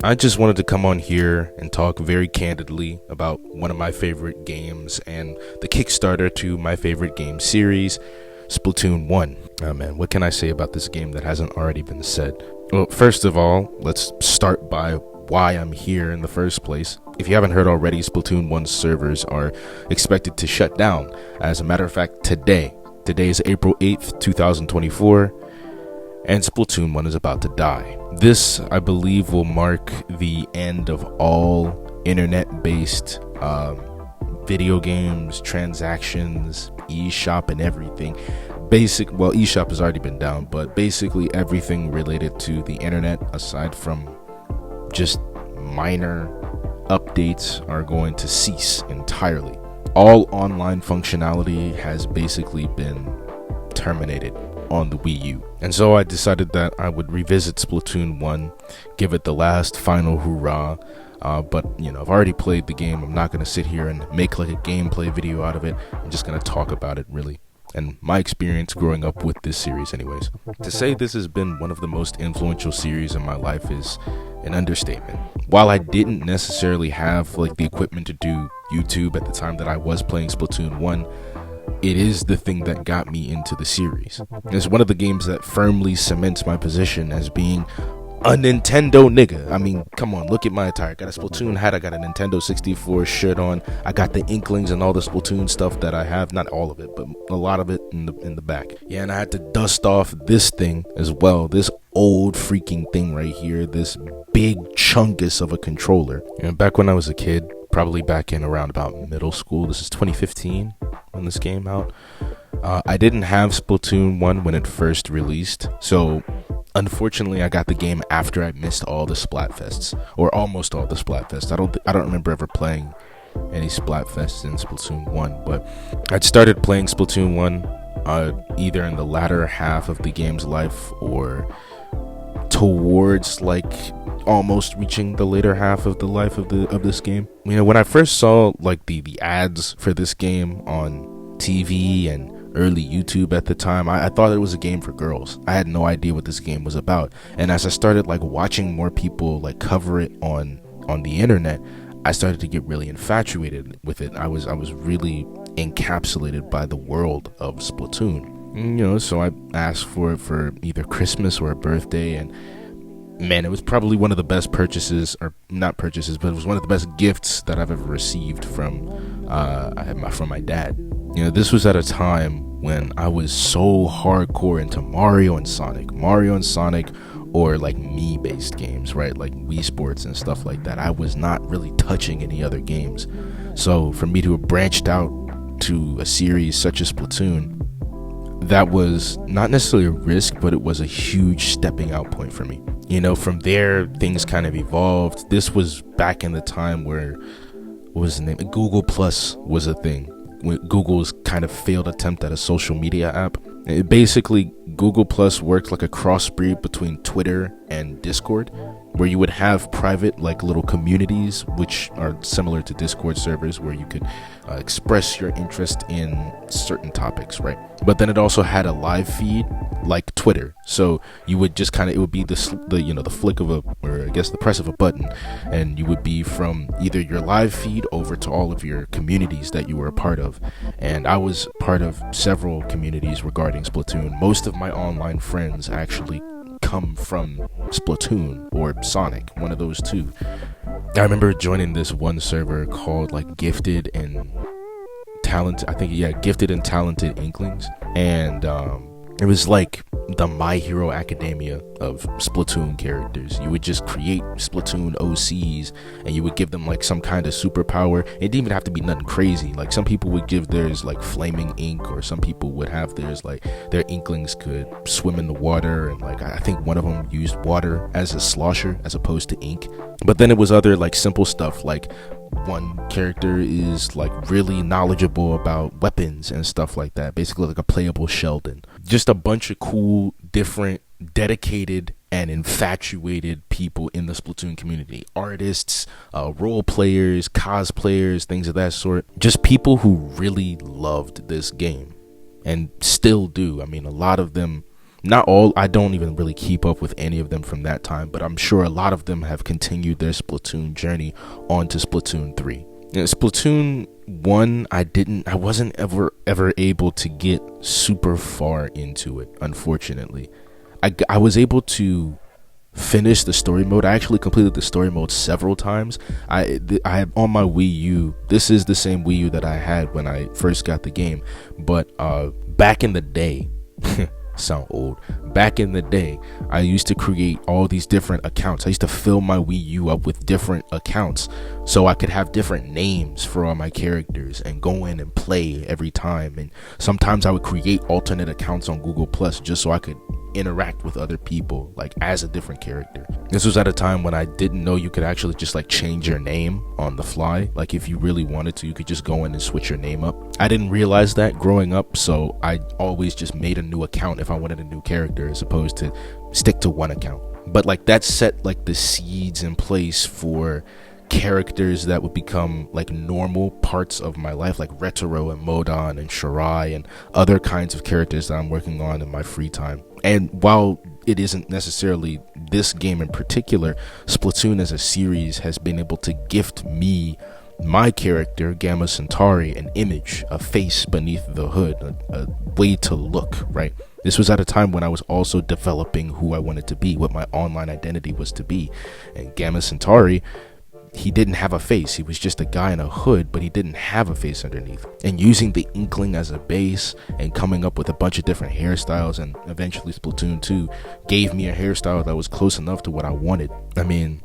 I just wanted to come on here and talk very candidly about one of my favorite games and the Kickstarter to my favorite game series, Splatoon 1. Oh man, what can I say about this game that hasn't already been said? Well, first of all, let's start by why I'm here in the first place. If you haven't heard already, Splatoon 1's servers are expected to shut down. As a matter of fact, today is April 8th, 2024. And Splatoon 1 is about to die. This, I believe, will mark the end of all internet-based video games, transactions, eShop, and everything. eShop has already been down, but basically everything related to the internet, aside from just minor updates, are going to cease entirely. All online functionality has basically been terminated on the Wii U. And so I decided that I would revisit Splatoon 1, give it the last final hurrah. But I've already played the game. I'm not going to sit here and make like a gameplay video out of it. I'm just going to talk about it, really, and my experience growing up with this series anyways. To say this has been one of the most influential series in my life is an understatement. While I didn't necessarily have like the equipment to do YouTube at the time that I was playing Splatoon 1, it is the thing that got me into the series. It's one of the games that firmly cements my position as being a Nintendo nigga. I mean, come on, look at my attire. I got a Splatoon hat, I got a Nintendo 64 shirt on, I got the Inklings and all the Splatoon stuff that I have. Not all of it, but a lot of it in the back. Yeah, and I had to dust off this thing as well. This old freaking thing right here. This big chungus of a controller. Back when I was a kid, probably back in around about middle school, this is 2015 when this came out, I didn't have Splatoon 1 when it first released, so unfortunately I got the game after I missed all the Splatfests, or almost all the Splatfests. I don't remember ever playing any Splatfests in Splatoon 1, but I'd started playing Splatoon 1 either in the latter half of the game's life or towards like almost reaching the later half of the life of this game. When I first saw like the ads for this game on TV and early YouTube at the time, I thought it was a game for girls. I had no idea what this game was about. And as I started like watching more people like cover it on the internet, I started to get really infatuated with it. I was really encapsulated by the world of Splatoon. So I asked for it for either Christmas or a birthday, and man, it was probably one of the best purchases, or not purchases, but it was one of the best gifts that I've ever received from my dad. This was at a time when I was so hardcore into Mario and Sonic, or like me-based games, right? Like Wii Sports and stuff like that. I was not really touching any other games. So for me to have branched out to a series such as Splatoon, that was not necessarily a risk, but it was a huge stepping out point for me. From there, things kind of evolved. This was back in the time where, what was the name? Google Plus was a thing. Google's kind of failed attempt at a social media app. Basically, Google Plus worked like a crossbreed between Twitter and Discord, where you would have private like little communities, which are similar to Discord servers, where you could express your interest in certain topics, right? But then it also had a live feed like Twitter, so you would just it would be the flick of the press of a button, and you would be from either your live feed over to all of your communities that you were a part of. And I was part of several communities regarding Splatoon. Most of my online friends actually come from Splatoon or Sonic, one of those two. I remember joining this one server called like Gifted and Talented Inklings, and it was like the My Hero Academia of Splatoon characters. You would just create Splatoon OCs, and you would give them like some kind of superpower. It didn't even have to be nothing crazy. Like some people would give theirs like flaming ink, or some people would have theirs like their Inklings could swim in the water, and like I think one of them used water as a slosher as opposed to ink. But then it was other like simple stuff, like one character is like really knowledgeable about weapons and stuff like that, basically like a playable Sheldon. Just a bunch of cool, different, dedicated and infatuated people in the Splatoon community. Artists, role players, cosplayers, things of that sort. Just people who really loved this game and still do. I mean, a lot of them Not all, I don't even really keep up with any of them from that time, but I'm sure a lot of them have continued their Splatoon journey on to Splatoon 3. Splatoon 1, I wasn't ever able to get super far into it, unfortunately. I was able to finish the story mode. I actually completed the story mode several times. I have on my Wii U. This is the same Wii U that I had when I first got the game, but back in the day, sound old. Back in the day, I used to create all these different accounts. I used to fill my Wii U up with different accounts so I could have different names for all my characters and go in and play every time. And sometimes I would create alternate accounts on Google Plus just so I could interact with other people like as a different character. This was at a time when I didn't know you could actually just like change your name on the fly. Like if you really wanted to, you could just go in and switch your name up. I didn't realize that growing up, so I always just made a new account if I wanted a new character as opposed to stick to one account. But like that set like the seeds in place for characters that would become like normal parts of my life, like Retro and Modon and Shirai and other kinds of characters that I'm working on in my free time. And while it isn't necessarily this game in particular, Splatoon as a series has been able to gift me, my character Gamma Centauri, an image, a face beneath the hood, a way to look, right? This was at a time when I was also developing who I wanted to be, what my online identity was to be. And Gamma Centauri, he didn't have a face. He was just a guy in a hood, but he didn't have a face underneath. And using the Inkling as a base and coming up with a bunch of different hairstyles, and eventually Splatoon 2 gave me a hairstyle that was close enough to what I wanted. I mean,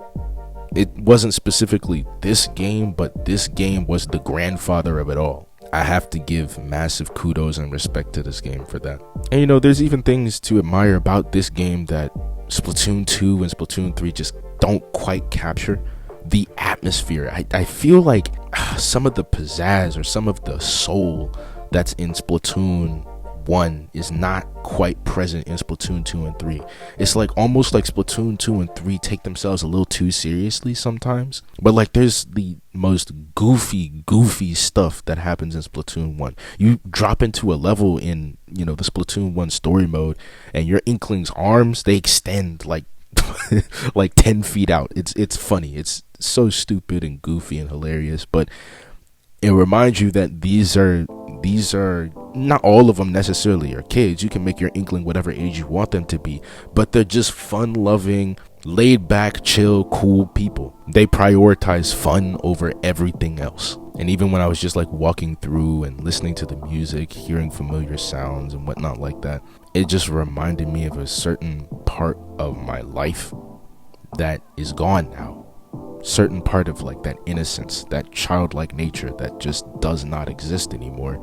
it wasn't specifically this game, but this game was the grandfather of it all. I have to give massive kudos and respect to this game for that. And you know, there's even things to admire about this game that Splatoon 2 and Splatoon 3 just don't quite capture. The atmosphere. I feel like some of the pizzazz or some of the soul that's in Splatoon 1 is not quite present in Splatoon 2 and 3. It's like almost like Splatoon 2 and 3 take themselves a little too seriously sometimes. But like there's the most goofy stuff that happens in Splatoon 1. You drop into a level in, you know, the Splatoon 1 story mode and your Inkling's arms, they extend like like 10 feet out. It's funny. It's so stupid and goofy and hilarious, but it reminds you that these are not all of them necessarily are kids. You can make your Inkling whatever age you want them to be, but they're just fun loving, laid back, chill, cool people. They prioritize fun over everything else. And even when I was just like walking through and listening to the music, hearing familiar sounds and whatnot like that, it just reminded me of a certain part of my life that is gone now. Certain part of like that innocence, that childlike nature that just does not exist anymore.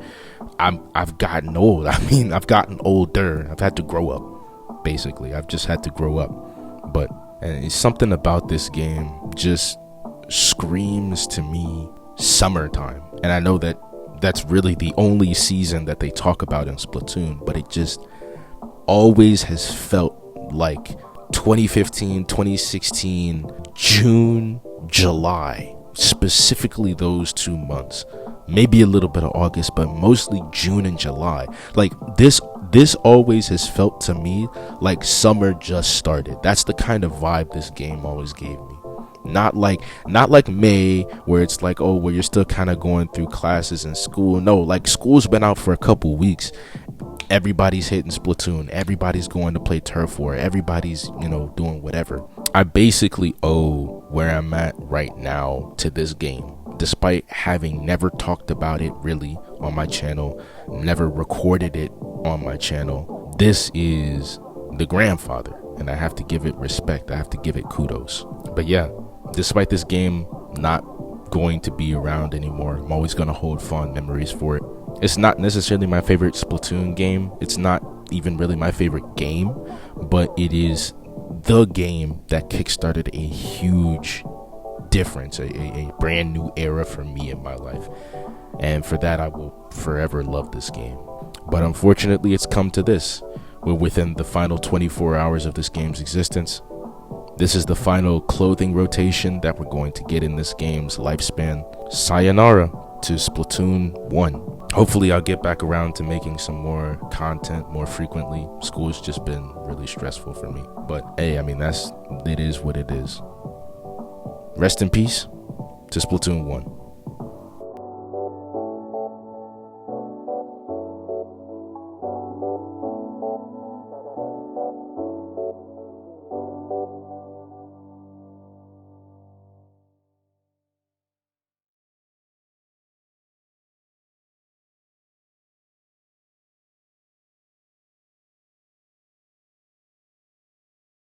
I've gotten old. I mean, I've gotten older. I've had to grow up. Basically, I've just had to grow up. But and it's something about this game just screams to me summertime. And I know that that's really the only season that they talk about in Splatoon, but it just always has felt like 2015, 2016, June, July, specifically those 2 months, maybe a little bit of August, but mostly June and July. Like this always has felt to me like summer just started. That's the kind of vibe this game always gave me. Not like May, where it's like, oh, well, you're still kind of going through classes in school. No, like school's been out for a couple weeks. Everybody's hitting Splatoon. Everybody's going to play Turf War. Everybody's, you know, doing whatever. I basically owe where I'm at right now to this game, despite having never talked about it really on my channel, never recorded it on my channel. This is the grandfather, and I have to give it respect. I have to give it kudos. But yeah, despite this game not going to be around anymore, I'm always going to hold fond memories for it. It's not necessarily my favorite Splatoon game. It's not even really my favorite game, but it is the game that kickstarted a huge difference, a brand new era for me in my life. And for that, I will forever love this game. But unfortunately, it's come to this. We're within the final 24 hours of this game's existence. This is the final clothing rotation that we're going to get in this game's lifespan. Sayonara to Splatoon 1. hopefully I'll get back around to making some more content more frequently. School's just been really stressful for me. But hey, I mean, it is what it is. Rest in peace to Splatoon 1.